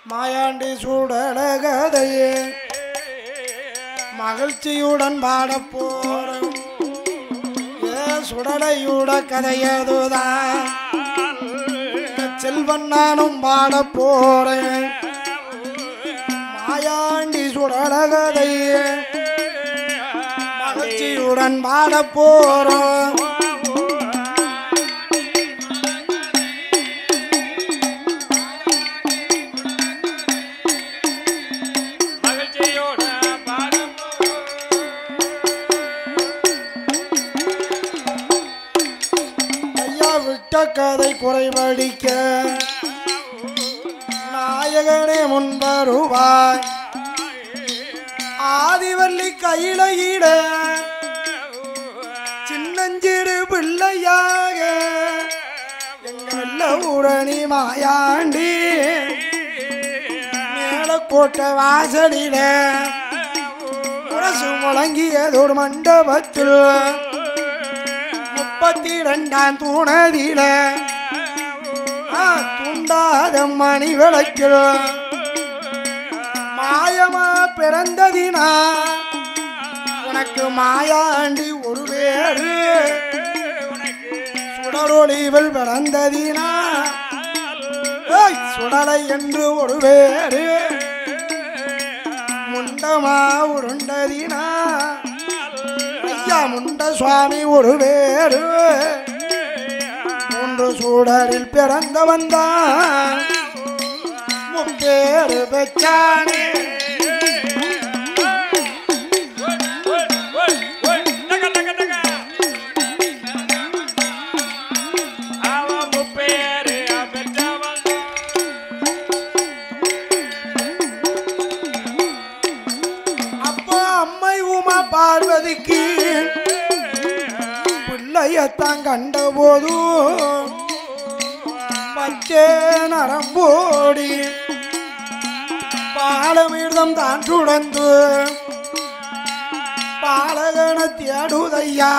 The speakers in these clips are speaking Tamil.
மாயாண்டி சூடலகதையே மகிழ்ச்சியுடன் பாடப்போறோம். ஏ சுடலையுட கதையதுதான் செல்வன் நானும் பாடப்போறேன். மாயாண்டி சுடலகதையே மகிழ்ச்சியுடன் பாடப்போறோம். கதை குறைபடிக்க நாயகனே முன்பருவாய். ஆதிவல்லி கையில சின்னஞ்சிறு பிள்ளையாக எங்க வெள்ள ஊரணி மாயாண்டி மேலக்கோட்டை வாசலில முரசு முழங்கியதோடு மண்டபத்தில் 32ஆம் தூணதில துண்டாத மணி விளக்கில் மாயமா பிறந்ததினா உனக்கு மாயாண்டி ஒரு பேரு. சுடரொளிவில் பிறந்ததினா சுடலை என்று ஒரு பேரு. முண்டமா உருண்டதினா முண்ட சுவாமி ஒரு பேரு. 3 சூடரில் பிறந்தவன் தான் முப்பேரு பெற்றானே. அப்போ அம்மை உமா பார்வதிக்கு பிள்ளையத்தான் கண்ட போது பச்சை நரம்போடி பாலமிர்தம் தான் சுடந்து பாலகன தேடுதையா.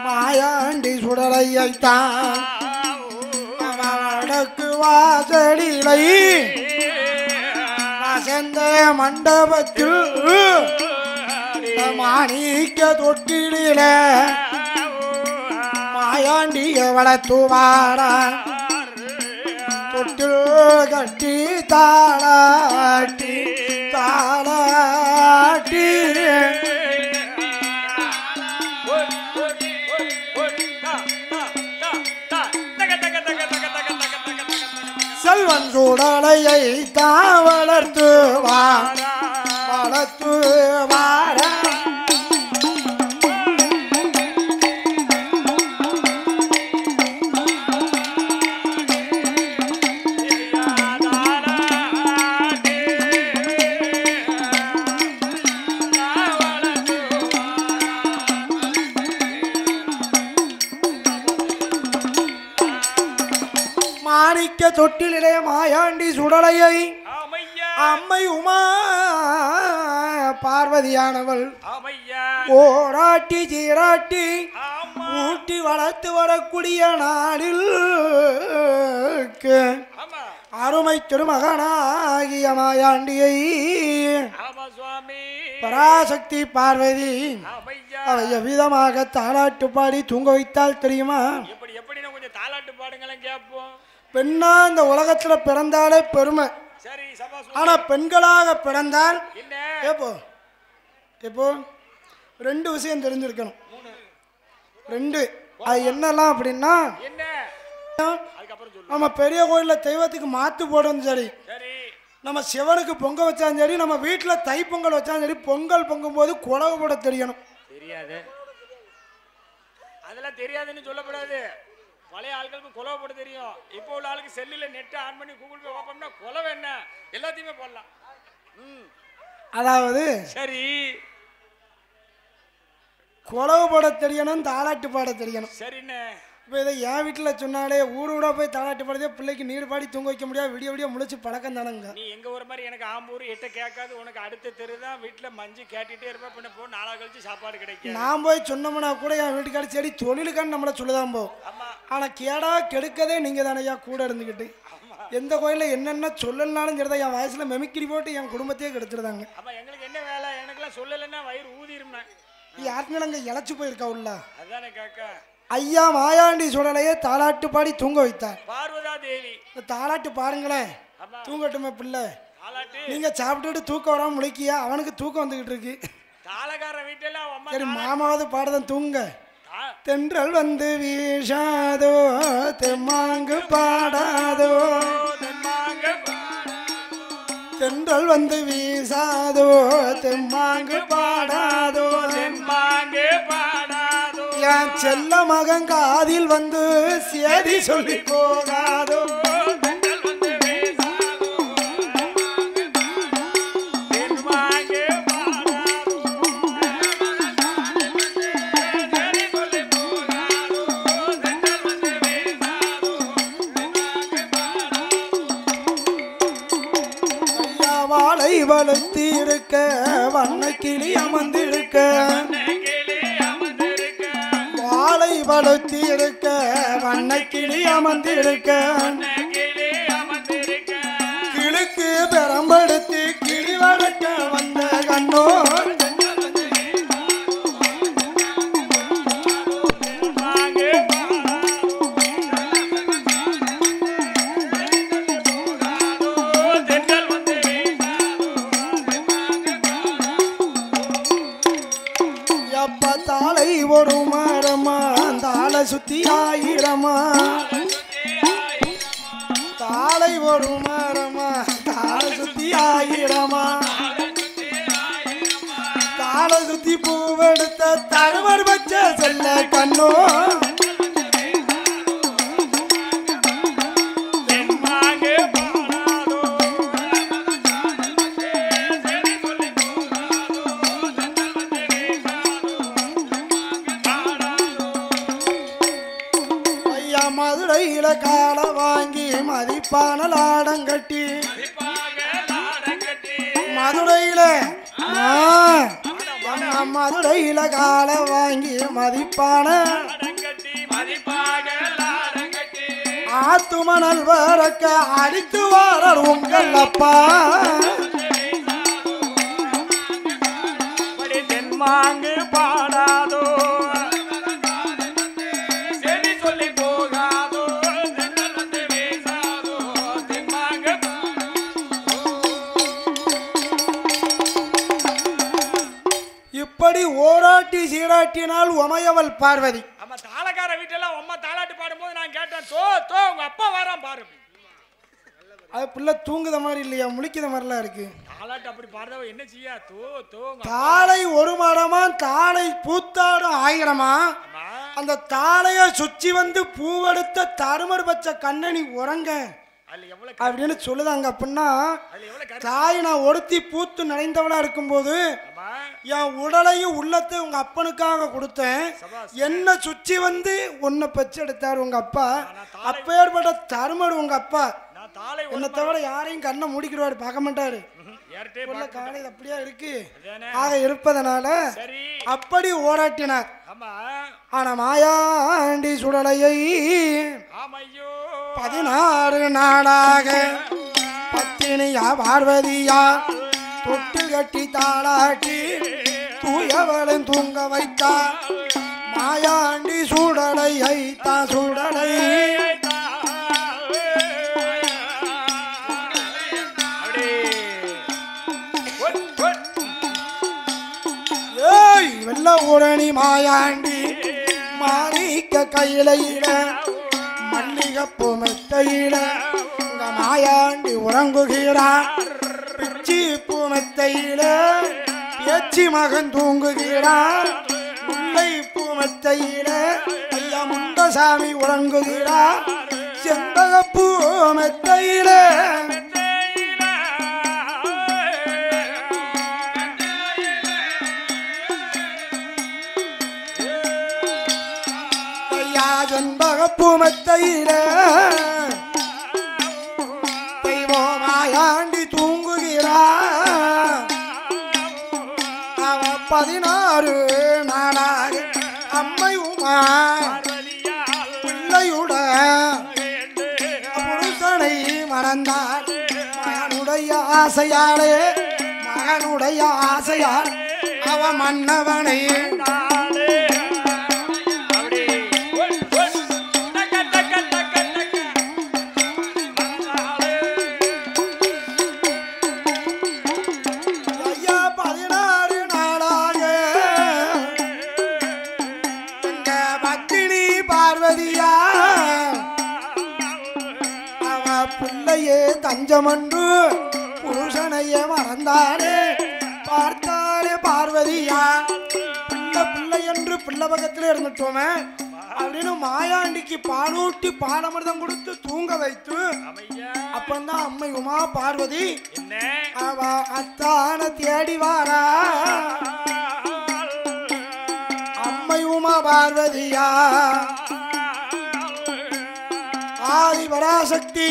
மாயாண்டி சுடலையைத்தான் வடக்கு வாசலிலை வசந்த மண்டபத்தில் மாணிக்க தொட்டில மாயாண்டிய வளர்த்துவார தொட்டில் கட்டி தாளாட்டி தாளாட்டி செல்வன் சூடலையை தான் வளர்த்து வளர்த்து வார. மாணிக்க தொட்டிலே மாயாண்டி சுடலையை அம்மை உமா பார்வதியானவள் ஓராட்டி சீராட்டி ஊட்டி வளர்த்து வரக்கூடிய நாளில் அருமை திருமகனாகிய மாயாண்டியை பராசக்தி பார்வதி அவை எவ்விதமாக தாலாட்டு பாடி தூங்க வைத்தால் தெரியுமா? பெண்ணா இந்த உலகத்துல பிறந்தாலே பெருமை. ஆனா பெண்களாக பிறந்தால் இப்போ 2 விஷயம் தெரிஞ்சிருக்கணும். 2 அது என்னெல்லாம் அப்படின்னா, நம்ம பெரிய கோயில்ல தெய்வத்துக்கு மாத்து போடுறது சரி, நம்ம சிவனுக்கு பொங்க வச்சாலும் சரி, நம்ம வீட்டுல தை பொங்கல் வச்சாலும் சரி, பொங்கல் பொங்கும் போது குழவு போட தெரியணும். தெரியாது, அதெல்லாம் தெரியாதுன்னு சொல்லக்கூடாது. பழைய ஆட்களுக்கு குலவை போட தெரியும். இப்போ உள்ள ஆளுக்கு செல்லுல நெட் ஆன் பண்ணி கூகுள் பே ஓபன் பண்ணா குலவை என்ன எல்லாத்தையுமே போடலாம். அதாவது சரி குலவு போட தெரியணும், தாலாட்டு பாட தெரியணும். சரிண்ணே. இப்போ இதை என் வீட்டில் சொன்னாலே ஊரோட போய் தாலாட்டு பாடுதே பிள்ளைக்கு நீர் பாடி தூங்க வைக்க முடியாது. விடிய விடிய முழிச்சு பழக்கம் தானங்க. நீ எங்க ஒரு மாதிரி எனக்கு ஆம்பூர் எட்ட கேட்காது, உனக்கு அடுத்த தெரு தான். வீட்டில் மஞ்சு கேட்டுட்டே இருப்பா, பண்ண போ 4 கழிச்சு சாப்பாடு கிடைக்கும். நான் போய் சொன்னோம்னா கூட என் வீட்டுக்காரி சரி தொழிலுக்கான்னு நம்மளை சொல்லுதான் போ. ஆனால் கேடா கெடுக்கதே நீங்கள் தானையா கூட இருந்துக்கிட்டு. எந்த கோயில்ல என்னென்ன சொல்லலனாலும் சரிதான் என் வயசுல மெமிக்கிரி போட்டு என் குடும்பத்தையே கெடுத்துருந்தாங்க. அப்ப எங்களுக்கு என்ன வேலை? எனக்குலாம் சொல்லலைன்னா வயிறு ஊதிருமே. யாருக்குமே அங்க இழைச்சு போயிருக்கா உள்ள. அதானே காக்கா. ஐயா மாயாண்டி சுடலையே தாலாட்டு பாடி தூங்க வைத்தார். பார்வதா தேவி. இந்த தாலாட்டு பாருங்களேன், தூங்கட்டுமே பிள்ளை. தாலாட்டு நீங்க சாப்பிட்டுட்டு தூக்கம் வராம முழிக்கியா, அவனுக்கு தூக்கம் வந்துகிட்டு இருக்கு. தாளகார வீட்டுல அம்மா சரி மாமாவது பாடுதான் தூங்க. தென்றல் வந்து வீசாதோ தெம்மாங்கு பாடாதோ, தென்றல் வந்து வீசாதோ தெம்மாங்கு பாடாதோ, என் செல்ல மகன் காதில் வந்து சேதி சொல்லி போகாதோ. வாழை வளர்த்தி இருக்க வண்ண கிளி அமர்ந்திருக்க, வாழை வளர்த்தி இருக்க வண்ண கிளி அமர்ந்திருக்க, கிளுக்கு பெரம்படுத்தி கிளி வளர்க்க வந்த கண்ணோ. தாளை ஒரு மரமா தாளை சுத்தி ஆயிரமா, தாளை ஒரு மரமா தாளை சுத்தி ஆயிரமா, தாளை சுத்தி பூவெடுத்த தருவர் வச்ச செல்ல கண்ணோ. மதுரையில கால வாங்கி மதிப்பான லாடங்கட்டி, மதுரையில மதுரையில கால வாங்கி மதிப்பான ஆத்துமணல் வரக்க அடித்து வாரர் உங்கள் அப்பா. தென்மாங்கு பாடாதோ இப்படி ஓராட்டி சீராட்டினால் உமையவள் பார்வதி. அம்மா தாளக்கார வீட்டுல அம்மா தாளாட்டு பாடும்போது நான் கேட்டேன், தோ தோ உங்க அப்பா வரான் பாரு. அது பிள்ளை தூங்குத மாதிரி இல்லையா, முழிக்கிற மாதிரிலாம் இருக்கு. தாளாட்டு அப்படி பாடுறவ என்ன செய்யா? தோ தோ. தாளை ஒரு மரமா தாளை பூத்தாடும் ஆயிரமா, அந்த தாளைய சுற்றி வந்து பூவெடுத்த தருமர் பச்ச கண்ணனி உறங்க அப்படின்னு சொல்லுதாங்க. அப்படின்னா தாய் நான் ஒருத்தி பூத்து நினைந்தவளா இருக்கும்போது என் உடலையும் உள்ளத்தை உங்க அப்பனுக்காக கொடுத்தேன், என்ன சுற்றி வந்து உன்னை பெச்சு எடுத்தாரு உங்க அப்பா. அப்பேற்பட்ட தருமர் உங்க அப்பா, என்னை தவிர யாரையும் கண்ணை மூடிக்கிடுவாரு, பார்க்க மாட்டாரு. காலையில் அப்படியா இருக்கு. ஆக இருப்பதனால அப்படி ஓராட்டினார். ஆனா மாயாண்டி சுடலையை 16 நாளாக பத்தினியா பார்வதியா தொட்டு கட்டி தாளாட்டி தூயவளும் தூங்க வைத்தா. மாயாண்டி சுடலையை தான் சுடலை வெள்ள உரணி மாயாண்டி மாணிக்க கையில மல்லிகப்பு மெத்தையில உங்க மாயாண்டி உறங்குகிறார். பிச்சி பூ மெத்தையில பேச்சி மகன் தூங்குகிறார். முல்லை பூ மெத்தையில ஐயா முண்டசாமி உறங்குகிறார். செண்பகப்பூ மெத்தையில செண்பகப்பூ மெத்தையில தெய்வமாயாண்டி தூங்குகிறார். அவ 16 நாளாக அம்மை உமா பிள்ளையுட புருஷனை மறந்தார் ஆசையாளே மகனுடைய ஆசையால் அவ மன்னவனை ஐயா 16 நாளாக எங்க பத்தினி பார்வதியா அவ பிள்ளையே தஞ்சமன்று புருஷனையே மறந்தானே பார்த்தாலே பார்வதியா பிள்ளை என்று பிள்ளை பக்கத்துல இருந்துட்டோமே அப்படின்னு மாயாண்டிக்கு பாலூட்டி பாலமிர்தம் கொடுத்து தூங்க வைத்து அப்பந்தான் அம்மை உமா பார்வதி அவ அத்தான தேடி வாரா அம்மை உமா பார்வதியா ஆதி பராசக்தி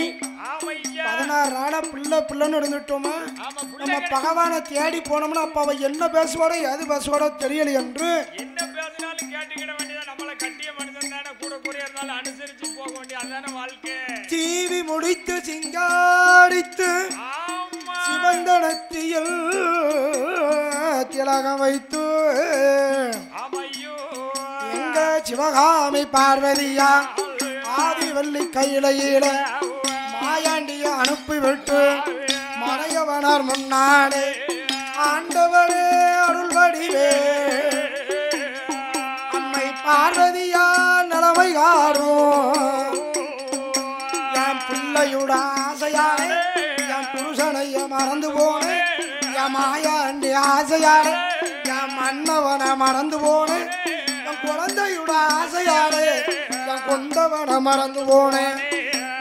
16 நாளா பிள்ளைன்னு இருந்துட்டோமா நம்ம பகவானை தேடி போனோம்னா அப்ப அவ என்ன பேசுவாரோ எது பேசுவாரோ தெரியல என்று என்ன பேசினாலும் கேட்டுக்கிட வேண்டியதான் நம்மளை கட்டிய மனிதன் தானே கூட கூட இருந்தாலும் அனுசரிச்சு போக வேண்டிய அதான வாழ்க்கை தீவி முடித்து சிங்காரித்து சிவந்தனத்தியில் திலகம் வைத்து எங்க சிவகாமி பார்வதியா ஆதிவல்லி கையில மாயாண்டிய அனுப்பிவிட்டு மறையவனார் முன்னாலே ஆண்டவரே அருள் வடிவே அம்மை பார்வதியா நிலைமை காரும் என் பிள்ளையுட ஆசையாலே என் புருஷனைய மறந்து போனேன் என் மாயாண்டி ஆசையாலே என் மன்னவனை மறந்து போனேன் என் குழந்தையுட ஆசையாலே என் கொண்டவனை மறந்து போனேன்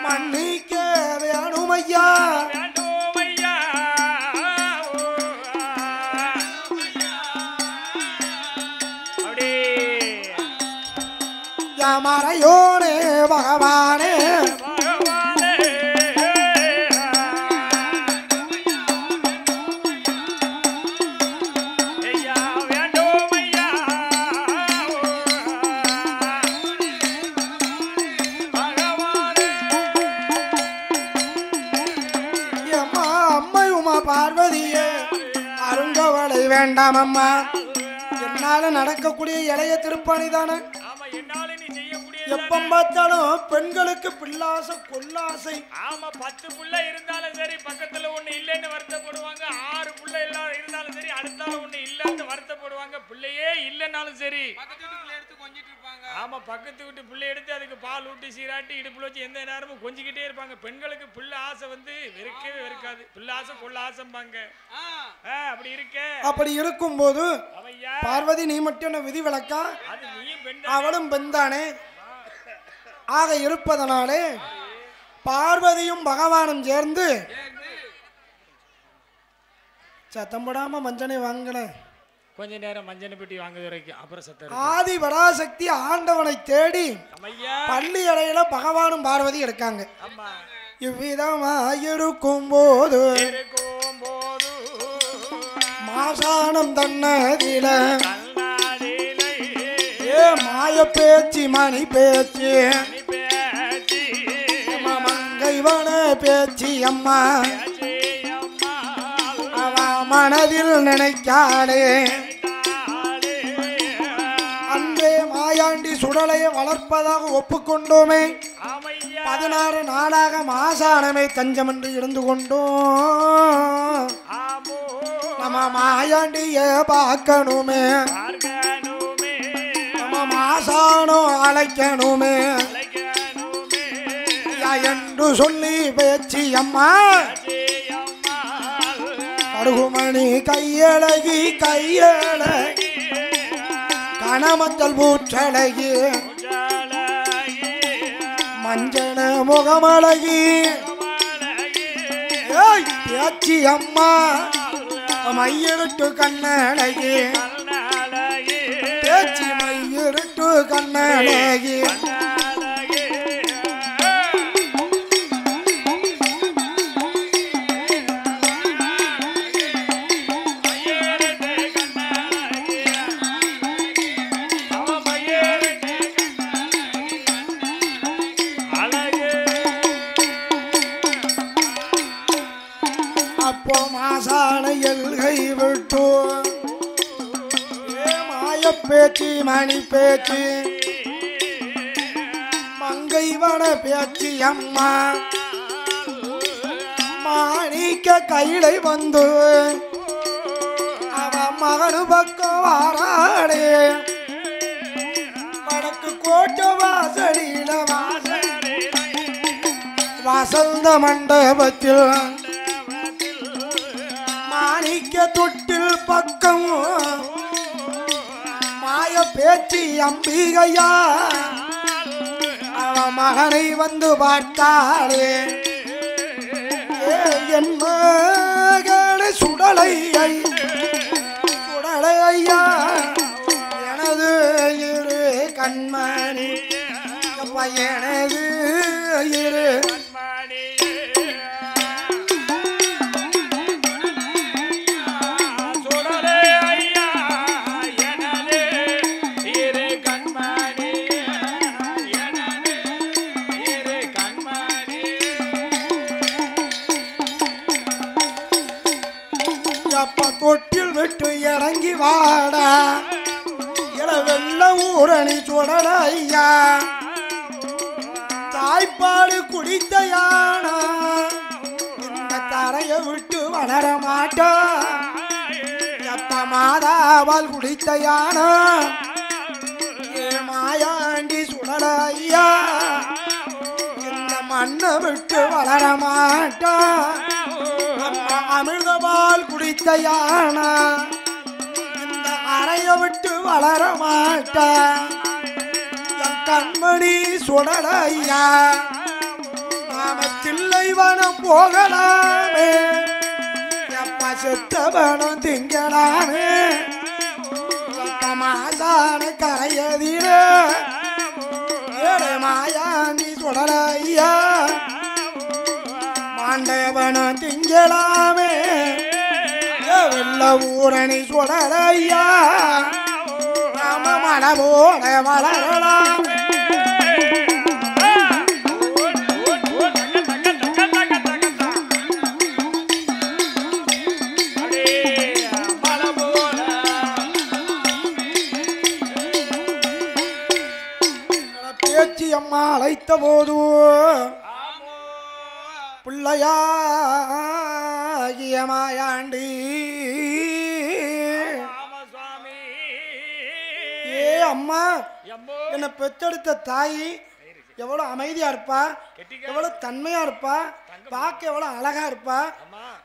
மன்னிக்க வேணுமையா மறையோனே பகவானே அம்மை உமா பார்வதியே அருங்கவளை வேண்டாம் அம்மா என்னால நடக்கக்கூடிய இளைய திருப்பணி தானே எப்ப பார்த்தாலும் பெண்களுக்கு பிள்ளாசை கொல்லாசை ஆமா 10 புள்ள இருந்தாலும் சரி பக்கத்துல ஒண்ணு இல்லைன்னு வருத்தப்படுவாங்க 6 புள்ள எல்லாம் இருந்தாலும் சரி அடுத்தால ஒண்ணு இல்லன்னு வருத்தப்படுவாங்க பிள்ளையே இல்லைன்னாலும் சரி பக்கத்து வீட்டுல எடுத்து கொஞ்சிட்டு இருப்பாங்க ஆமா பக்கத்து வீட்டு பிள்ளை எடுத்து அதுக்கு பால் ஊட்டி சீராட்டி இடுப்புல வச்சு எந்த நேரமும் கொஞ்சிக்கிட்டே இருப்பாங்க பெண்களுக்கு பிள்ளை ஆசை வந்து வெறுக்கவே வெறுக்காது பிள்ளை ஆசை கொள்ள ஆசைம்பாங்க அப்படி இருக்கே அப்படி இருக்கும்போது பார்வதி நீ மட்டும் என்ன விதி விலக்கா அவளும் பெண்தானே ஆக இருப்பதனாலே பார்வதியும் பகவானும் சேர்ந்து சத்தம் போடாம மஞ்சனை வாங்கின கொஞ்ச நேரம் மஞ்சனை பெட்டி வாங்குது வரைக்கும் அப்புறம் சத்தம் ஆதி பராசக்தி ஆண்டவனை தேடி பள்ளி அறையில பகவானும் பார்வதி இருக்காங்க இவ்விதமாயிருக்கும் போது மாசானம் தன்னதில மாய பேச்சு மணி பேச்சு மங்கைவன பேச்சு அம்மா அவ மனதில் நினைக்காளே அன்பே மாயாண்டி சுடலையை வளர்ப்பதாக ஒப்புக்கொண்டோமே 16 நாளாக மாசானமே தஞ்சம் என்று இருந்து கொண்டோம் நம்ம மாயாண்டிய பார்க்கணுமே மாசானோ அழைக்கணுமே என்று சொல்லி பேச்சு அம்மா கடுகுமணி கையழகி கையழகி கனமஞ்சள் பூச்சழகி மஞ்சன முகமழகி பேச்சு அம்மா மையிருட்டு கண்ணழகி பேச்சு மையிருட்டு கண்ணழகி எப்போ மாசான எல்கை விட்டு மாய பேச்சு மணி பேச்சு மங்கைவன பேச்சு அம்மா மாணிக்க கையிலை வந்து அவ மகனு பக்கம் வாராடே வடக்கு கோட்டை வாசலில வசந்த மண்டபத்தில் மாணிக்க தொட்டில் பக்கம் மாய பேச்சு அம்பிகையா அவ மகனை வந்து பார்த்தாளே என் மகன சுடலையா எனது இரு கண்மணி எனது இரு தொட்டில் விட்டு இறங்கி வாடா இள வெள்ள ஊரணி சுடல ஐயா தாய்ப்பாடு குடித்த யானா இந்த தரைய விட்டு வளர மாட்டா எப்ப மாதாவால் குடித்த யானா ஏ மாயாண்டி சுடல ஐயா இந்த மண்ணை விட்டு வளர மாட்டா அமிர்தபால் குடித்த யானா இந்த அறைய விட்டு வளர மாட்டா என் கண்மணி சுடலையா நாம தில்லைவனம் போகலாமே எப்ப செத்தவனம் திங்கலாமே எப்ப மாசான கரையதிர ஏழை மாயாண்டி சுடலையா மாண்டவனம் திங்கலாமே வெள்ள ஊரணி சுடலையா நாம மனமோட வளரலாம் பேச்சு அம்மா அழைத்த போது பிள்ளையாகிய மாயாண்டி ஏ அம்மா என்னை பெத்தெடுத்த தாயி எவ்வளவு அமைதியா இருப்பா எவ்வளவு தன்மையா இருப்பா பார்க்க எவ்வளவு அழகா இருப்பா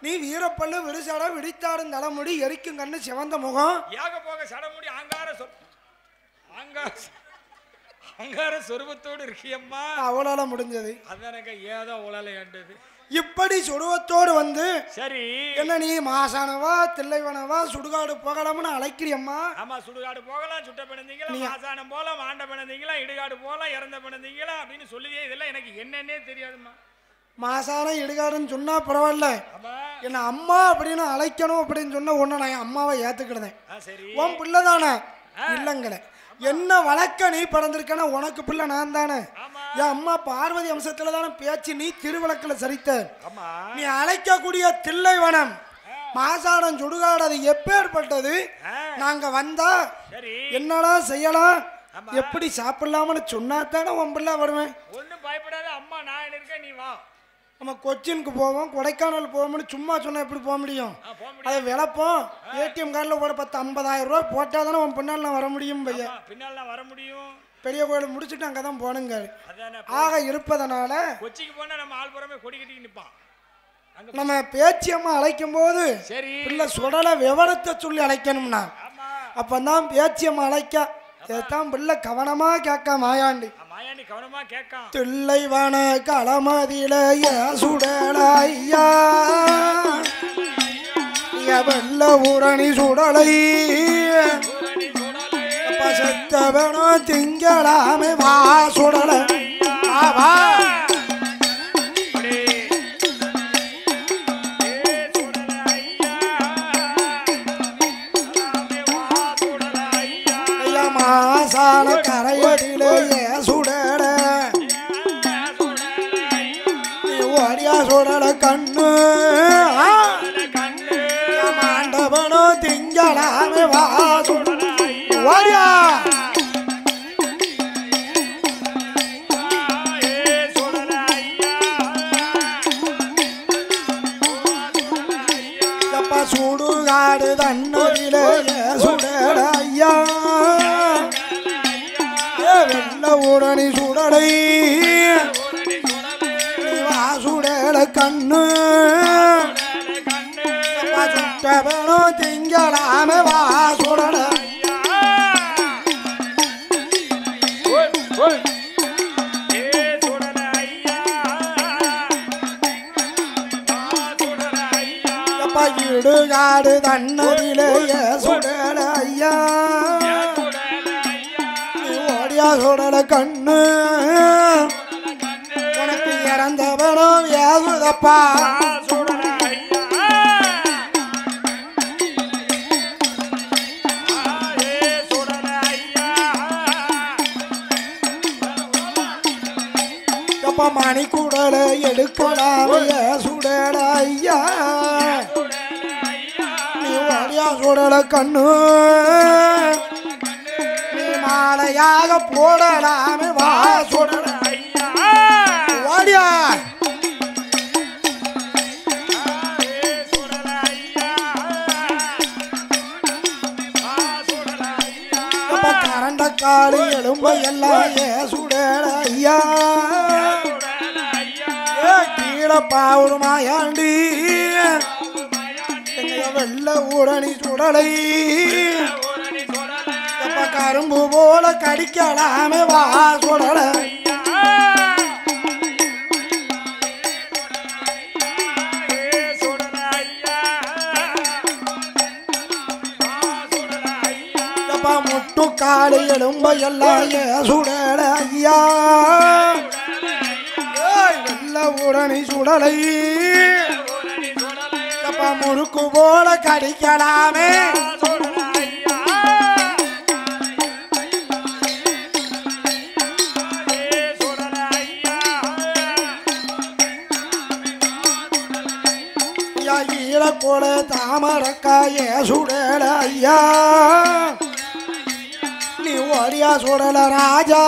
நீ வீரப்பல்லு விரிசட விடித்தாடும் தலைமுடி எரிக்கும் கண்ணு சிவந்த முகம் அங்கார சொருபத்தோடு இருக்கியம்மா அவளால முடிஞ்சது அதனக்க ஏதோ உலலை ஆண்டது இப்படி சுடுவத்தோடு வந்து சரி என்ன நீ மாசானவா தில்லைவனவா சுடுகாடு போகலாம்னு அழைக்கிறியம்மா ஆமா சுடுகாடு போகலாம் சுட்ட பிணந்தீங்களா மாசானம் போலாம் மாண்ட பிணந்தீங்களா இடுகாடு போகலாம் இறந்த பிணந்தீங்களா அப்படின்னு சொல்லுதே இதெல்லாம் எனக்கு என்னன்னே தெரியாதுமா மாசானம் இடுகாடுன்னு சொன்னா பரவாயில்ல என்ன அம்மா அப்படின்னு அழைக்கணும் அப்படின்னு சொன்ன உன்னை நான் அம்மாவை ஏத்துக்கிடுதேன் உன் பிள்ளை தானே இல்லைங்களே என்ன வழக்க நீ பிறந்திருக்கனா உனக்கு பிள்ளை நான் தானே என் அம்மா பார்வதி அம்சத்துல தானே பேச்சு நீ திருவிளக்குல சரித்த நீ அழைக்கக்கூடிய தில்லைவனம் மாசானம் சுடுகாடு அது எப்பேற்பட்டது நாங்க வந்தா என்னடா செய்யலாம் எப்படி சாப்பிடலாம்னு சொன்னா தானே உன் பிள்ளை வருவேன் ஒன்னும் பயப்படாத அம்மா நான் இருக்கேன் நீ வா நம்ம கொச்சினுக்கு போவோம் கொடைக்கானல் போவோம்னு சும்மா சொன்னா எப்படி போக முடியும் அதை விளப்போம் ஏடிஎம் கார்டில் கூட 50,000 ரூபாய் போட்டா தானே உன் பின்னால் நான் வர முடியும் பையன் பின்னால் நான் வர முடியும் பெரிய கோயில் முடிச்சுட்டு அங்கே தான் போனுங்க ஆக இருப்பதனால கொச்சிக்கு போனா நம்ம ஆள்புறமே கொடி கட்டி நிற்பான் நம்ம பேச்சியம்மா அழைக்கும் போது பிள்ளை சுடலை விவரத்தை சொல்லி அழைக்கணும்னா அப்பந்தான் பேச்சியம்மா அழைக்க இதைத்தான் பிள்ளை கவனமா கேட்க மாயாண்டி கவனமா கேட்கான் தில்லைவன களமதில சுடலையா வெள்ள ஊரணி சுடலை செத்தவனோ திங்களாமே வா சுடலை வா மாசான கரையடிலே சுடல நீ ஓடியா சுடல கண்ணு திங்களாமே வா ஓடியா சுடுகாடு தன்னதிலே சுடட ஐயா வெள்ள உடனி சுடலை சுடல கண்ணு சுட்டவனோ திங்களாம வா சுடல இடுகாடு தன்னதிலே சுடல ஐயா ஓடியா சுடல கண்ணு உனக்கு இறந்தவனோ ஏதுதப்பா மணி கூடல எடுக்கலாமைய சுடல ஐயா நீ ஓடியா சுடல கண்ணு நீ மாலையாக போடலாமே வா சுடல ஓடியா கரண்ட காடு எலும்ப எல்லாம் ஏ சுடல ஐயா பாவுமாயாண்டி வெள்ள ஊரணி சுடலை கரும்பு போல கடிக்கலாமே வா சுடல முட்டுக்காடு எலும்ப எல்லாம் ஏ சுடல ஐயா உடனே சுடலை முறுக்கு போல கடிக்கலாமே ஈரக்கூட தாமரக்காய சுடல ஐயா நீ ஓடியா சுடல ராஜா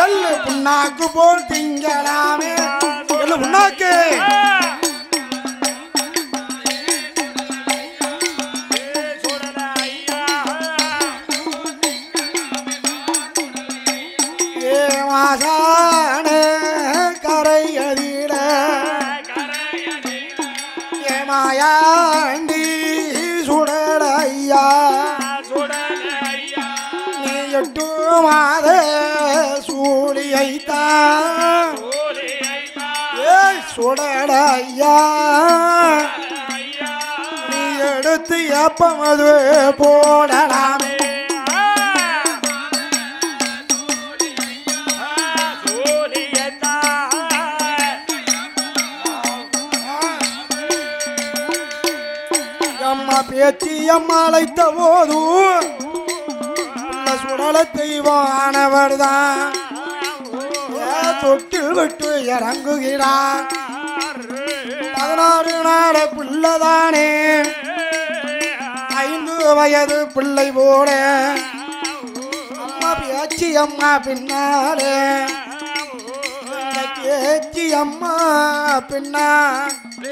எள்ளு புண்ணாக்கு போல் திங்கலாமே எள்ளு புண்ணாக்கு ஏ மாசான கரையதில ஏ மாயாண்டி சுடல ஐயா நீ 8 மாத சுடல ஐயா நீ எடுத்து எப்பமது போடலாமே அம்மா பேச்சு அம்மா அழைத்த போது சுடல தெய்வானவர் தான் தொட்டு விட்டு இறங்குகிறார் 16 நாள் பிள்ளைதானே 5 வயது பிள்ளை போல அம்மா பேச்சு அம்மா பின்னாலே பேச்சு அம்மா பின்னாலே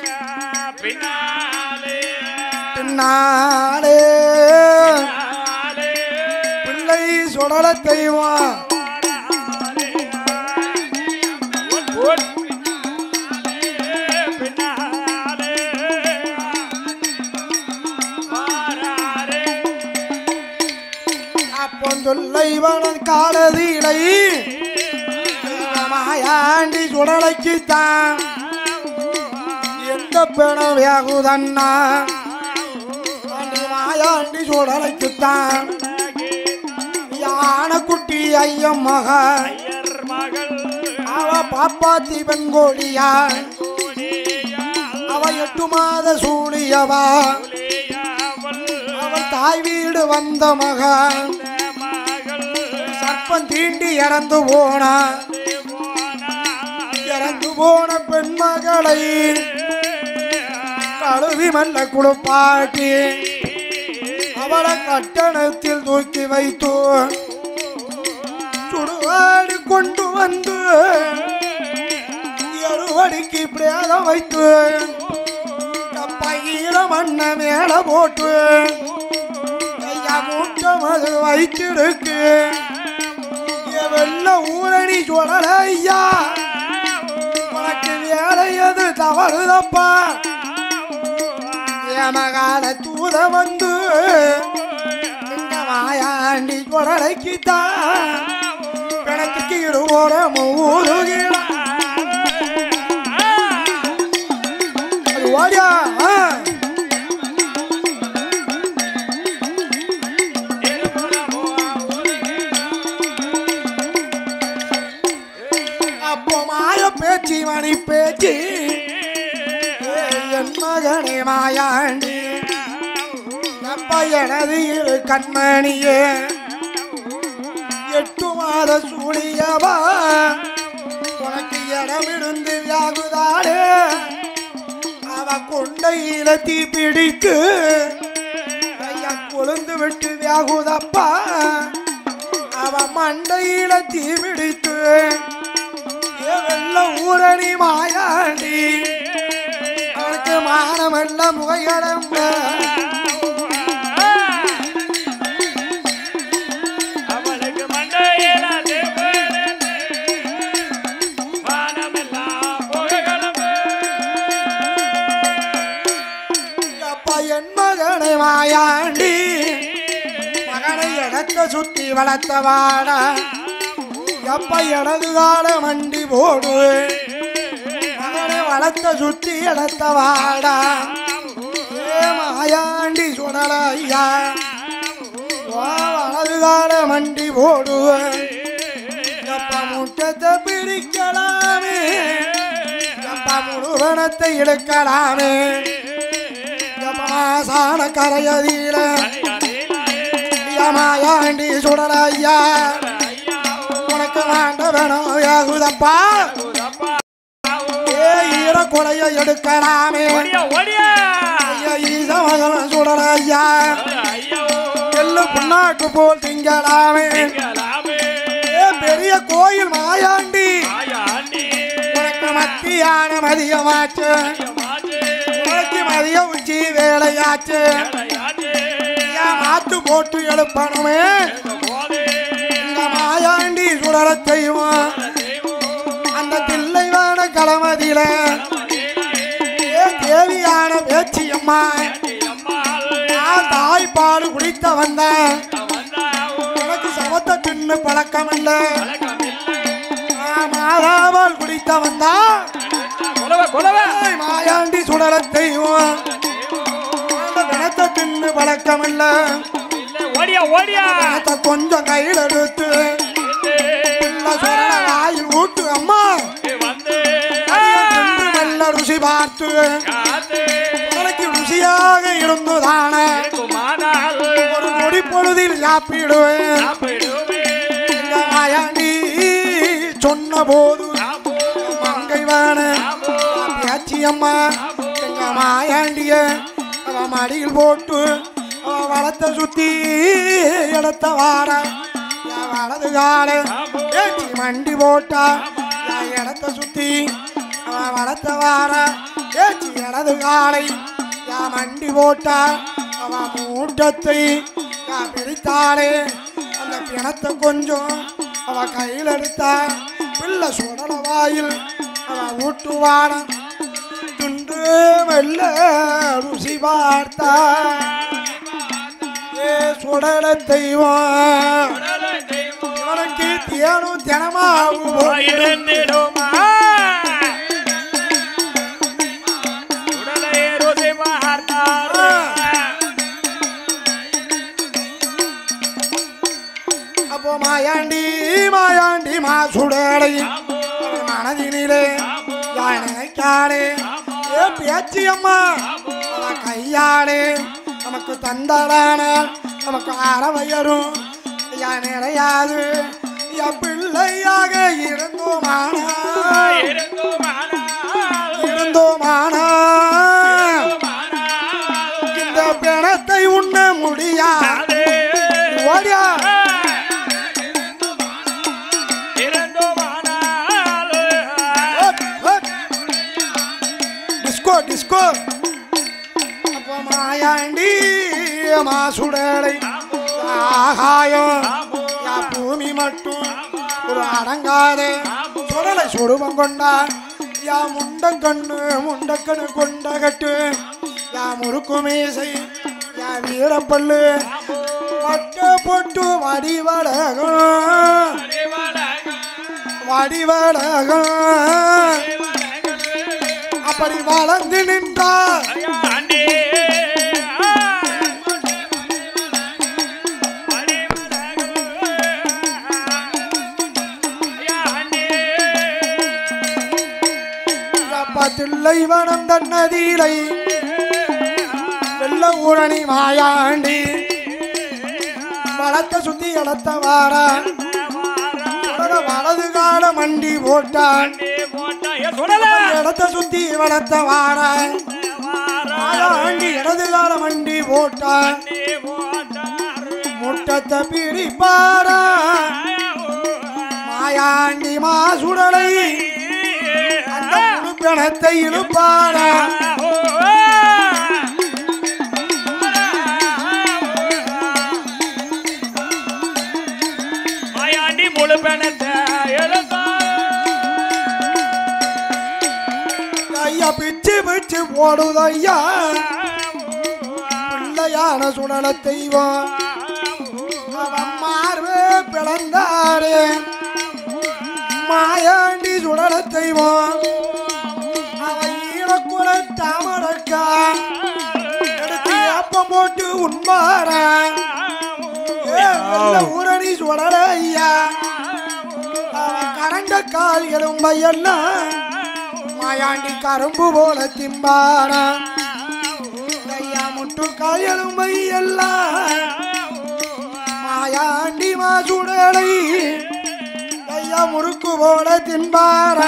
பிள்ளை சுடல தெய்வம் அப்பொந்துள்ளைவனன் காலதீலை மாயாண்டி சுடலைக்குத்தான் எந்த பெணம் வேகுதன்னா மாயாண்டி சுடலைக்குத்தான் யான குட்டி ஐயம் மகள் அவ பாப்பாத்தி பெண்கோடியா அவ 8 மாத சூழியவா அவள் தாய் வீடு வந்த மகன் சர்ப்பம் தீண்டி இறந்து போன பெண்மகளை கழுவி மல்ல குளிப்பாட்டி அவளை கட்டணத்தில் தூக்கி வைத்து சுடுகாடு கொண்டு வந்து எருவடிக்கு பிரேதம் வைத்து பையில மண்ண மேல போட்டு ஐயா மூட்டம் அது வைத்திருக்கு வெள்ள ஊரணி சொல்லல ஐயா உனக்கு வேலை எது தவறுதப்பா ஏமகால தூத வந்து இந்த மாயாண்டி குரலைக்குத்தான் பிணத்துக்கு இருவோட மூதுகிற ஓடியா அப்போ மாய பேச்சு மணி பேச்சு என் மகனே மாயாண்டி அப்ப எனது இரு கண்மணியே 8 மாத சூழியவா உனக்கு இடமிருந்து வியாகுதாடே அவ கொண்டையில தீ பிடித்து ஐயா கொழுந்து விட்டு வியாகுதப்பா அவ மண்டையில தீ பிடித்து வெள்ள ஊரணி மாயாண்டி அவனுக்கு மானமெல்லாம் முகையடம்ப அவளுக்கு மண்டையில மானமெல்லாம் முகையடம்ப அப்பா என் மகனை மாயாண்டி மகனை இடத்த சுத்தி வளர்த்தவாடா எப்ப எனது கால மண்டி போடு மகனை வளர்த்த சுத்தி இடத்த வாடா ஏ மாயாண்டி சுடல ஐயா வலது கால மண்டி போடு எப்ப முட்டத்தை பிரிக்கலாமே எப்ப முழுவனத்தை எடுக்கலாமே எப்ப மாசான கரையதில மாயாண்டி சுடல ஐயா யாகுதப்பா ஈர கொலைய எடுக்கலாமே ஈசமகன் சுடல ஐயா எள்ளு புண்ணாக்கு போல் திங்கலாமே பெரிய கோயில் மாயாண்டி உனக்கு மத்தியான மதியமாச்சு உனக்கு மதிய உச்சி வேலையாச்சு மாத்து போட்டு எழுப்பணுமே மாயாண்டி சுடல செய்வோம் அந்த தில்லைவான களமதியில தேவியான பேச்சியம்மா தாய்ப்பாடு குடித்த வந்த உனக்கு சமத்த தின்னு பழக்கம் இல்ல மாதாவால் குடித்த வந்தா மாயாண்டி சுடல செய்வோம் அந்த பிணத்தை தின்னு பழக்கம் இல்ல கொஞ்சம் கையில் எடுத்து வாயில் ஊட்டு அம்மா நல்ல ருசி பார்த்து உனக்கு ருசியாக இருந்துதான ஒரு நொடி பொழுதில் சாப்பிடுவேன் மாயாண்டி சொன்ன போது மங்கை வான பேச்சி அம்மா எங்க மாயாண்டிய அவ மடியில் போட்டு வளத்தை சுத்தி இடத்த வாட வலது கால ஏற்றி மண்டி போட்டா இடத்த சுத்தி வளத்த வாட ஏற்றி இடது காலை மண்டி போட்டா அவ மூட்டத்தை பிரித்தாளே அந்த பிணத்தை கொஞ்சம் அவ கையில் எடுத்தா பிள்ளை சுடல வாயில் அவ ஊட்டுவாட துண்டு மெல்ல ருசி பார்த்தா சுடல தெய்வம் உனக்கு தியானம் தினமாகும் அப்போ மாயாண்டி மாயாண்டி மாசுடலை மனதினிலே நினைக்காடே ஏ பேச்சி அம்மா கையாடே நமக்கு தந்தடானால் நமக்கு அறவையரும் நிறையாது பிள்ளையாக இருந்தோமானா டிஸ்கோ அப்ப மாயாண்டி மாசுடலை ஆகாயம் பூமி மட்டும் ஒரு அடங்காத சுடலை சுடுவம் கொண்டான் யா முண்டக்கண்ணு முண்டக்கண்ணு கொண்டகட்டு யா முறுக்கு மீசை யா வீரப்பல்லு வட்ட பொட்டு வடிவடகம் வடிவடகம் அப்படி வளர்ந்து நின்றார் தில்லை வனம் தன்னதிலை வெள்ள ஊரணி மாயாண்டி வளத்தை சுத்தி இடத்த வாரா வலது கால மண்டி போட்டான் இடத்த சுத்தி வளத்த வாரா மாயாண்டி இடது கால மண்டி போட்டான் முட்டத்தை பிரிப்பாரா மாயாண்டி மாசுடலை கணத்தை இழுப்பாரா மாயாண்டி முழு பணத்தை ஐயா பிச்சு பிச்சு போடுதையா பிள்ளையான சுடல தெய்வம் அவன் மார்பே பிளந்தாரே மாயாண்டி சுடல தெய்வம் தாமரக்கா எடுத்து அப்பம் போட்டு உண்பார ஊரணி சுடல ஐயா கரண்ட கால் எலும்பையெல்லாம் மாயாண்டி கரும்பு போல திம்பார ஐயா முட்டு கால் எலும்பை எல்லாம் மாயாண்டி மாசுடலை ஐயா முறுக்கு போல திம்பார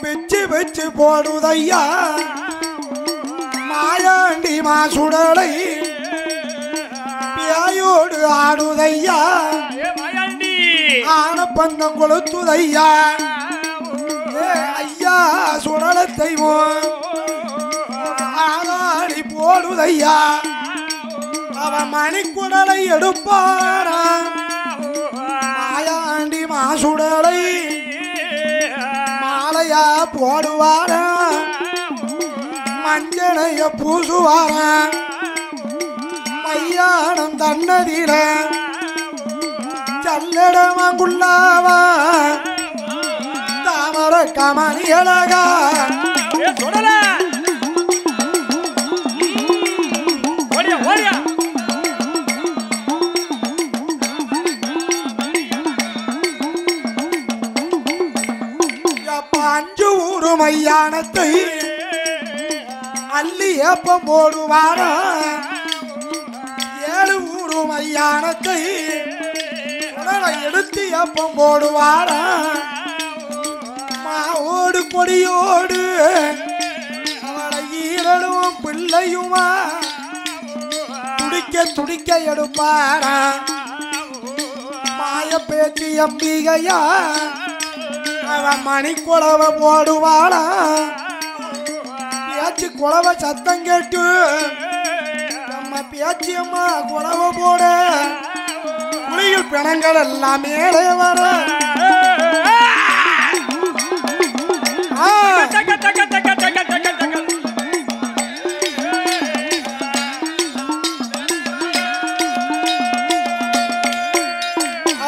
பிச்சு பிச்சு போடுதையா மாயாண்டி மாசுடலை பியாயோடு ஆடுதையா ஆனப்பந்தம் கொளுத்துதையா ஐயா சுடலை தெய்வம் ஆளாடி போடுதையா அவன் மணிக்குடலை எடுப்பாரா மாயாண்டி மாசுடலை போடுவார மஞ்சளைய பூசுவார மையானம் தன்னதில சல்லடமாங்குள்ளாவா தாமர கமணி அழகா அஞ்சு ஊரு மையானத்தை அள்ளி ஏப்பம் போடுவாரா ஏழு ஊரு மையானத்தை எடுத்து ஏப்பம் போடுவாரா மாவோடு கொடியோடு அவளை ஈரலும் பிள்ளையுமா துடிக்க துடிக்க எடுப்பாரா மாய பேச்சு அம்பிகையா அவன் மணி குழவை போடுவாளா பேச்சு குழவை சத்தம் கேட்டு நம்ம பேச்சு அம்மா குழவை போட குளியில் பிணங்கள் எல்லாம் மேலே வர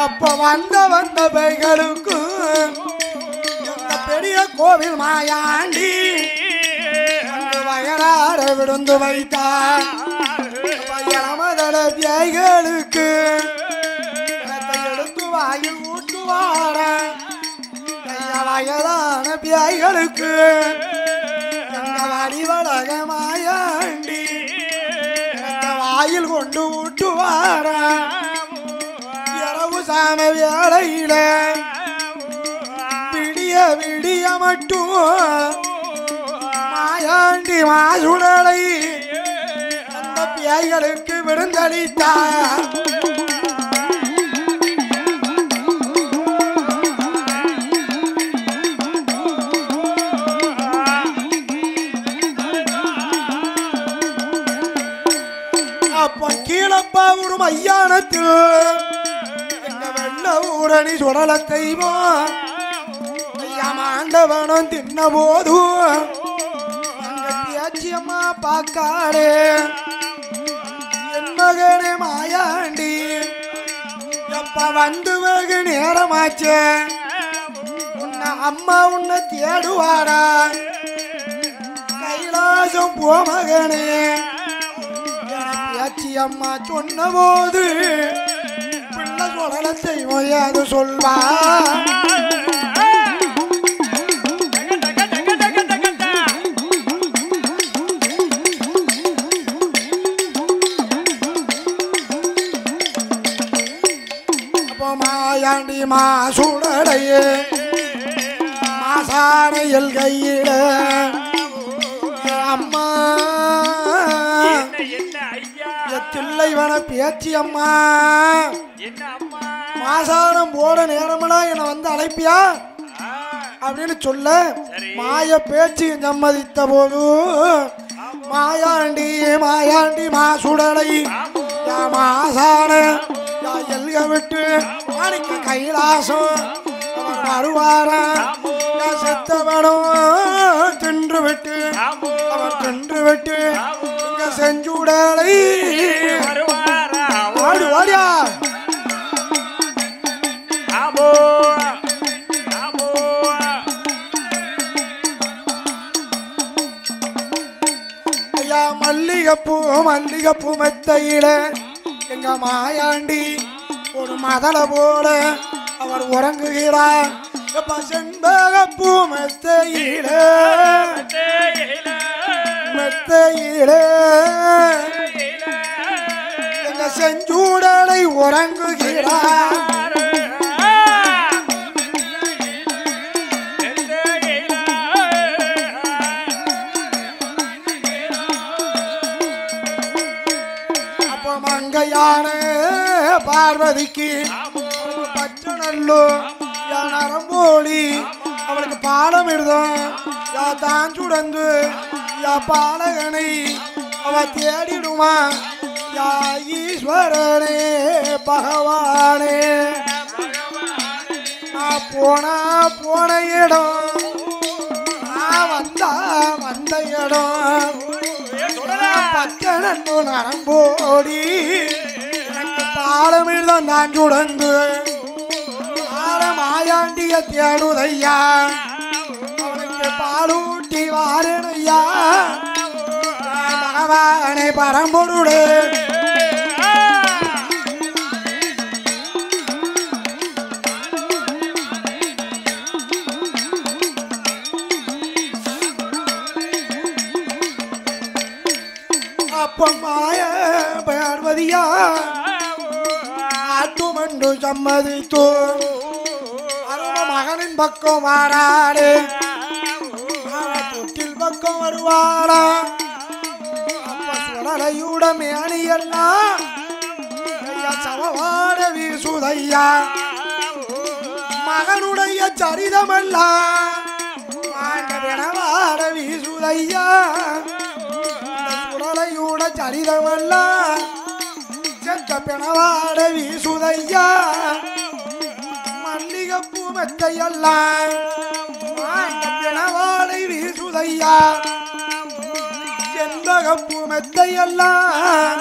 அப்ப வந்த பைகளுக்கு பெரிய கோவில் மாயாண்டி வயலார விழுந்து வைத்தார் மதள பியாய்களுக்கு எடுத்து வாயில் ஊட்டுவார வயதான பியாய்களுக்கு வடிவழக மாயாண்டி வாயில் கொண்டு ஊட்டுவார இரவு சாம வேளையில விடிய விடிய மட்டும் மாயாண்டி மாயாண்டி மாசுடலை அந்த பியாய்களுக்கு விருந்தளித்தார். அப்ப கீழப்பா ஒரு மையானத்தில் எங்க வெள்ள ஊரணி சுடல தெய்வம் ஐயா மாண்டவனும் தின்ன போதும் பேச்சியம்மா பார்க்காடே என் மகனே மாயாண்டி எப்ப வந்து வெகு நேரமாச்சே உன்னை அம்மா உன்னை தேடுவாடா கைலாசம் போ மகனே அம்மா சொன்ன போது பிள்ளை சொடல செய்வோம் அது சொல்வா. அப்போ மாயாண்டி மாசுடலையே மாசானையில் கையில அம்மா தில்லைவன பேச்சி அம்மா மாசானம் போட நேரமடா என்னை வந்து அழைப்பியா அப்படின்னு சொல்ல மாய பேச்சு சம்மதித்த போது மாயாண்டி மாயாண்டி மாசுடலை மாசான எல்க விட்டு மாணிக்க கைலாசம் வருவாரா செத்தவனும் தின்று விட்டு அவர் தின்று விட்டு செஞ்சுடலை வாடு வாடியா ஐயா மல்லிகைப்பூ மல்லிகைப்பூ மெத்தையில எங்க மாயாண்டி ஒரு மதலை போல அவர் உறங்குகிறார். செண்பகப்பூ மெத்தையில மெத்தையிலே எங்க செஞ்சூடலை உறங்குகிறார். அப்ப மங்கையான பார்வதிக்கு பச்சை நல்லோ நரம்போலி அவளுக்கு பாலம் எழுதும் யா தான் சுடந்து யா பாலகனை அவ தேடிடுமா யா ஈஸ்வரனே பகவானே நான் போன இடம் நான் வந்த இடம் பச்சை நன்னு நரம்போடி எனக்கு பாலம் எழுதும் தான் சுடந்து மாயாண்டிய தேடுதையா அவனுக்கு பாலூட்டி வாரணையா பகவானை பரம்பொருளே. அப்ப மாய பார்வதியா ஆட்டுமண்டு சம்மதித்து மகனின் பக்கம் வாராடு தொட்டில் பக்கம் வருவாடா. அப்ப சுடலையுட மேனியெல்லாம் சமவாட வீசுதையா மகனுடைய சரிதமெல்லாம் வினவாட வீசுதையா சுடலையுட சரிதமெல்லாம் செத்த பிணவாட வீசுதையா மல்லிகைப்பூ மெத்தையெல்லாம் பிணவாடை வீசுதையா செண்பகப்பூ மெத்தையெல்லாம்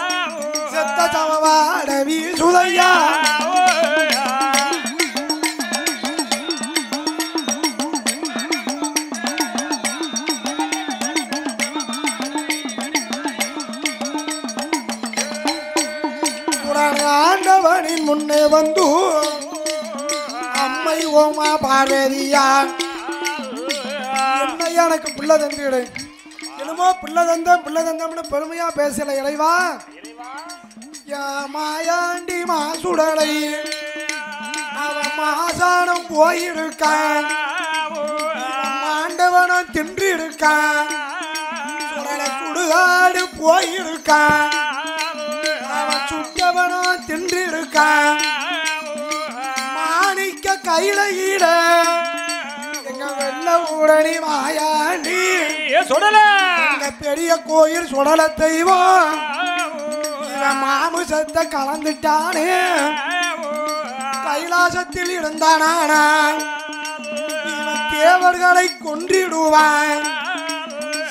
செத்த சமவாட வீசுதையா. ஆண்டவனின் முன்னே வந்து அம்மை ஓமா பார்வதியா என்ன எனக்கு பிள்ளை தந்திடு என்னமோ பிள்ளை தந்தம்னு பெருமையா பேசல இறைவா. மாயாண்டி மாசுடலை அவன் மாசானம் போயிருக்கான் ஆண்டவனும் தின்று இருக்கான் போயிருக்கான் அவன் சுட்டவனும் தின்று இருக்கான் மாணிக்க கையில ஈட எங்க வெள்ள ஊரணி மாயாண்டி சுடல எங்க பெரிய கோயில் சுடல தெய்வம் மாமுசத்தை கலந்துட்டானே கைலாசத்தில் இருந்தானா தேவர்களை கொன்றிடுவான்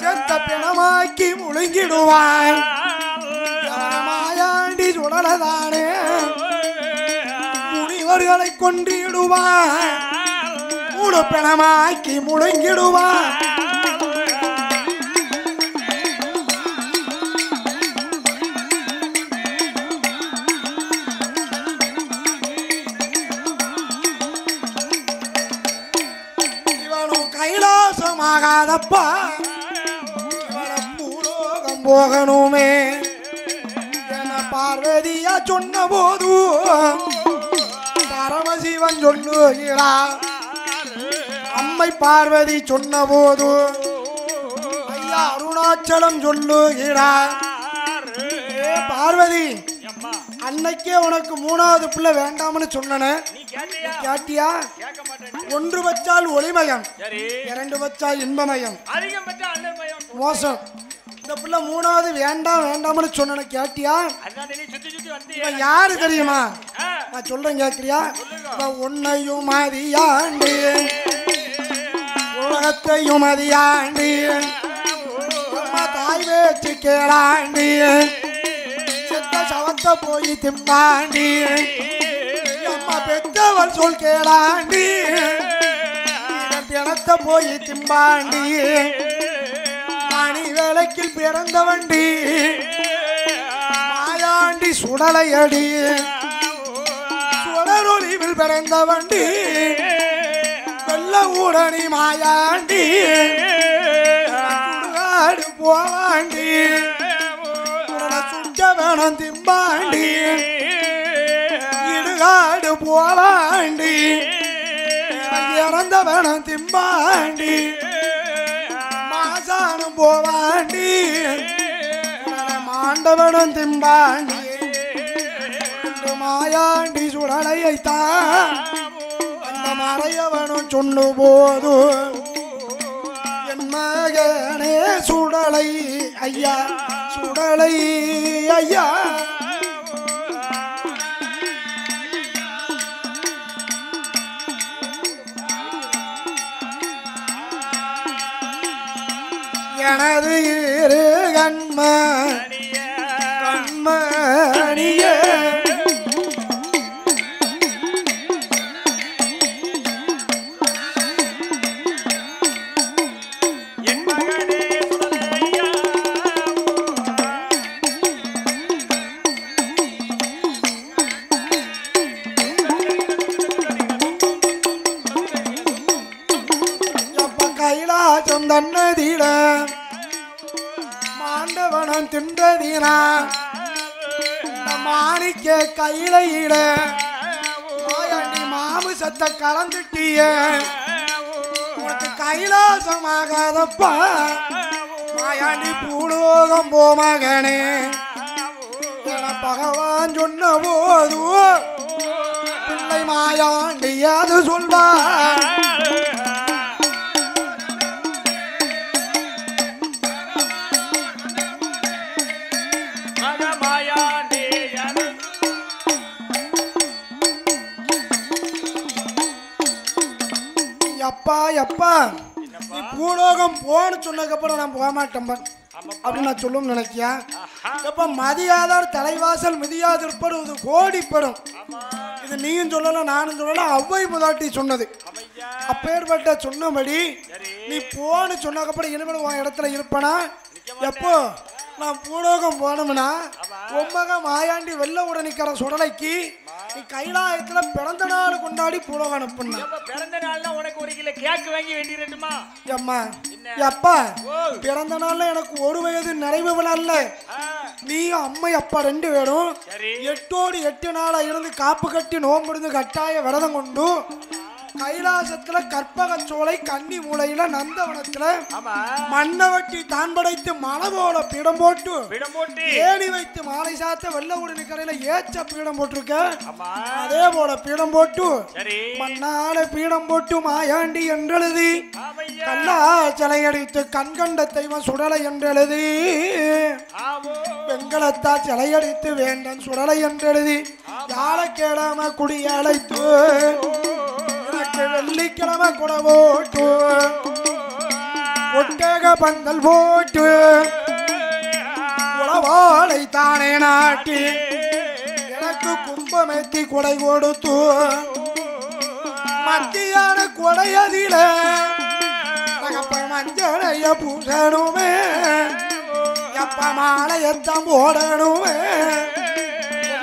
செத்த பிணமாக்கி முழுங்கிடுவான் மாயாண்டி சுடலதானே முனிவர்களை கொன்றிடுவான் மூணு பிணமாக்கி முழுங்கிடுவான் கைலாசமாகாதப்பா பூலோகம் போகணுமே என பார்வதியா சொன்ன போது பரமசிவன் சொல்லுகிறார் அம்மை பார்வதி சொன்ன போது ஐயா அருணாச்சலம் சொல்லுகிறார் பார்வதி அன்னைக்கே உனக்கு மூணாவது பிள்ளை வேண்டாம்னு சொன்னன கேட்டியா ஒன்று வச்சால் ஒளிமயம் இரண்டு வச்சால் இன்பமயம் மோசம் இந்த பிள்ளை மூணாவது வேண்டாம் வேண்டாம்னு சொன்ன கேட்டியா யாரு தெரியுமா நான் சொல்றேன் கேட்கிறியா உன்னையும் மதியாண்டி உலகத்தையும் மதியாண்டி தாய் வேச்சு கேளாண்டி சவத்த போய் திம்பாண்டி அம்மா பெற்றவள் சொல் கேளாண்டி பிணத்த போய் திம்பாண்டி மணி வேலைக்கில் பிறந்தவண்டி மாயாண்டி சுடலை அடி சுடரொலிவில் பிறந்தவண்டி வெள்ள ஊடனி மாயாண்டி சுடுகாடு போவாண்டி வேணும் திம்பாண்டி இடுகாடு போவாண்டி இறந்த வேணும் திம்பாண்டி மாசானம் போவாண்டி மாண்டவனும் திம்பாண்டி மாயாண்டி சுடலையைத்தான் அந்த மறையவனும் சொன்னு போது என் மகனே சுடலை ஐயா சுடலை ஐயா எனது இரு கண்மணியே கைலாசம் தன்னதில மாண்டவனம் தின்றதினா மாணிக்க கையில மாயாண்டி மாமிசத்தை கலந்துட்டிய உனக்கு கைலாசமாகாதப்பா மாயாண்டி பூலோகம் போ மகனே என பகவான் சொன்ன போது பிள்ளை மாயாண்டி அது சொல்வார் அப்பா அப்பா நீ பூலோகம் போன்னு சொன்னதுக்கப்புறம் நான் போக மாட்டேன் அப்படின்னு நான் சொல்லும் நினைக்கியா எப்ப மதியாதார் தலைவாசல் மிதியாது இருப்பது கோடிப்படும் இது நீயும் சொல்லலாம் நானும் சொல்லலாம் அவ்வை முதாட்டி சொன்னது அப்பேற்பட்ட சொன்னபடி நீ போன்னு சொன்னதுக்கப்புறம் இனிமேல் உன் இடத்துல இருப்பனா எப்போ நான் பூலோகம் போனோம்னா உம்மக மாயாண்டி வெள்ள உடனிக்கிற சுடலைக்கு நீ கைலாயத்துல பிறந்த நாள் கொண்டாடி பூலோகம் அனுப்புனா பிறந்த நாள்ல உனக்கு ஒரு கிலோ கேக் வாங்கி வேண்டியிருட்டுமா அம்மா அப்பா பிறந்த நாள்ல எனக்கு ஒரு வயது நிறைவு விழால நீயும் அம்மை அப்பா ரெண்டு பேரும் 8 நாளா இருந்து காப்பு கட்டி நோம்பிருந்து கட்டாய விரதம் கொண்டு கைலாசத்துல கற்பக சோலை கன்னி மூலையில நந்தவனத்துல மண்ணவட்டி தான் படைத்து மலை போல பீடம் போட்டு ஏணி வைத்து மாலை சாத்த வெள்ளவுடனே கரையில ஏச்ச பீடம் போட்டிருக்க. அதே போல பீடம் போட்டு மண்ணால பீடம் போட்டு மாயாண்டி என்றெழுதி கல்லா சிலை அடித்து கண்கண்ட தெய்வம் சுடலை என்றெழுதி வெங்கலத்தா சிலை அடித்து வேண்டன் சுடலை என்றெழுதி யாழை கேடாம குடியழைத்து வெள்ளிக்கிழமை கூட போட்டு ஒட்டக பந்தல் போட்டு உளவாளை தானே நாட்டி எனக்கு கும்பமேத்தி கொடை கொடுத்து மத்தியான கொடையதில மஞ்சளைய பூசணுமே எப்ப மாலையத்தம் போடணுமே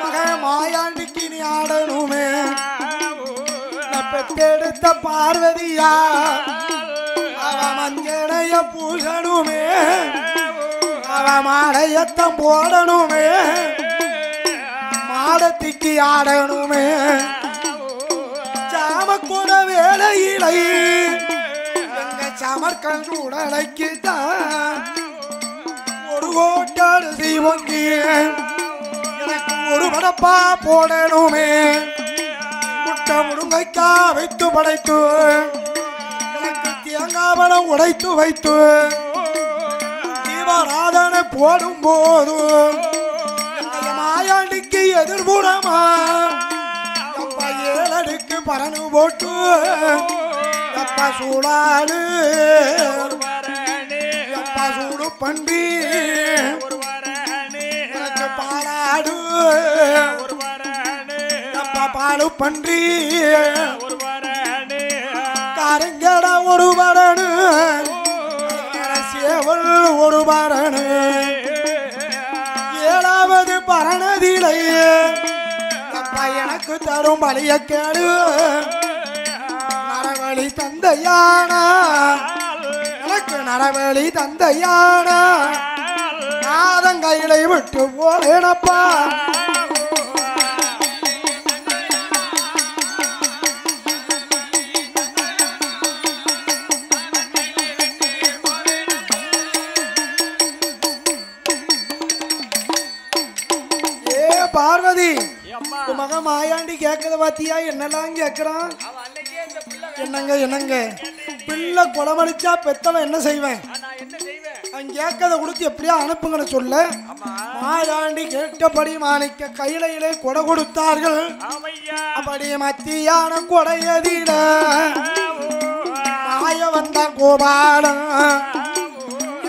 மக மாயாண்டிக்கு நீ ஆடணுமே பெத்தெடுத்த பார்வதியா அவ மஞ்சளைய பூசணுமே அவ மாலையத்தம் போடணுமே மாடத்திக்கு ஆடணுமே சாமக்கூட வேலையிலை எங்க சமர்கன் உடலைக்கு தான் ஒரு கோட்டாடு செய்வங்கி எனக்கு ஒரு படப்பா போடணுமே முட்டை முருங்கைக்கா வைத்து படைத்து எனக்கு தேங்காவளம் உடைத்து வைத்து தீபாராதனை போடும் போது மாயாண்டிக்கு எதிர்புறமா அப்பா ஏழடுக்கு பறனு போட்டு அப்பா சூடாடு அப்பா சூடு பண்டி எனக்கு பாலாடு அப்பா பாலு பன்றி காரங்கட ஒரு பரணு சேவல் ஒரு பரணு ஏழாவது பரணதிலே அப்பா எனக்கு தரும் பலிய கேடு நரவழி தந்தையானா எனக்கு நரவழி தந்தையானா நாதங்கையிலை விட்டு போலேனப்பா பார்வதி மக மாயாண்டி கேட்கத பாத்தியா என்னெல்லாம் கேட்கிறான் என்னங்க என்னங்க பிள்ளை குளமளிச்சா பெத்தவன் என்ன செய்வேன் அவன் கேட்கத கொடுத்து எப்படியா அனுப்புங்கன்னு சொல்ல மாயாண்டி கேட்டபடி மாணிக்க கையிலே கொடை கொடுத்தார்கள். அப்படி மத்தியான கொடையதில மாய வந்த கோபாலன்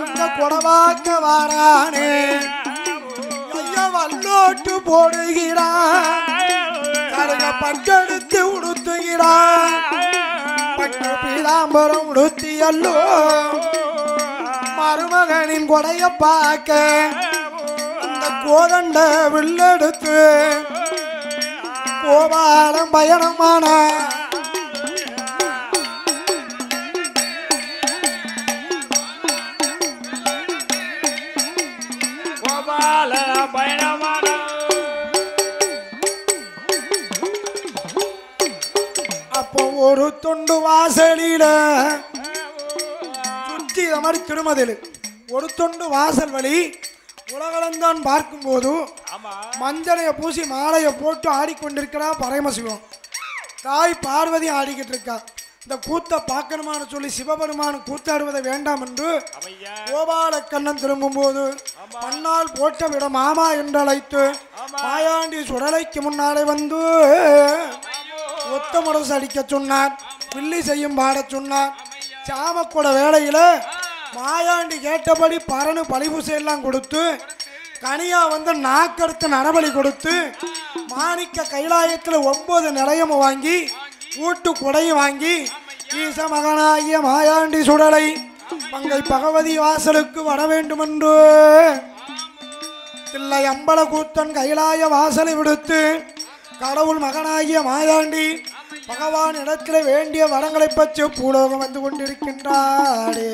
இந்த கொடவாக்க வாரானே வல்லோட்டு போடுகிறான் பட்டெடுத்து உடுத்துகிறான் பட்டு பீதாம்பரம் உடுத்தியல்லோ மருமகனின் கொடைய பார்க்க அந்த கோதண்ட வில்லெடுத்து கோபாலம் பயணமான ஒரு தொண்டு வாசலில சுற்றி அமர் திருமதில் ஒரு தொண்டு வாசல் வழி உலகளந்தான் பார்க்கும் போது மஞ்சளைய பூசி மாலைய போட்டு ஆடிக்கொண்டிருக்கிறா பரமசிவம். தாய் பார்வதி ஆடிக்கிட்டு இருக்கா. இந்த கூத்த பார்க்கணுமான்னு சொல்லி சிவபெருமான் கூத்தாடுவதை வேண்டாம் என்று கோபால கண்ணன் திரும்பும் போது மண்ணால் போட்ட விட மாமா என்று அழைத்து மாயாண்டி சுடலைக்கு முன்னாலே வந்து ஒத்த முரசு அடிக்க சொன்னார். வில்லி செய்யும் பாட சொன்னார். சாமக்கூட வேளையில மாயாண்டி கேட்டபடி பரனு பழிபூசை எல்லாம் கொடுத்து கனியா வந்து நாக்கடுத்து நரபலி கொடுத்து மாணிக்க கைலாயத்துல 9 நிலையமும் வாங்கி ஊட்டு கொடையும் வாங்கி ஈச மகனாகிய மாயாண்டி சுடலை மங்கை பகவதி வாசலுக்கு வர வேண்டும் என்று தில்லை அம்பல கூத்தன் கைலாய வாசலை விடுத்து கடவுள் மகனாகிய மாயாண்டி பகவான் இடத்துல வேண்டிய வரங்களை பற்றி பூலோகம் வந்து கொண்டிருக்கின்றாரே.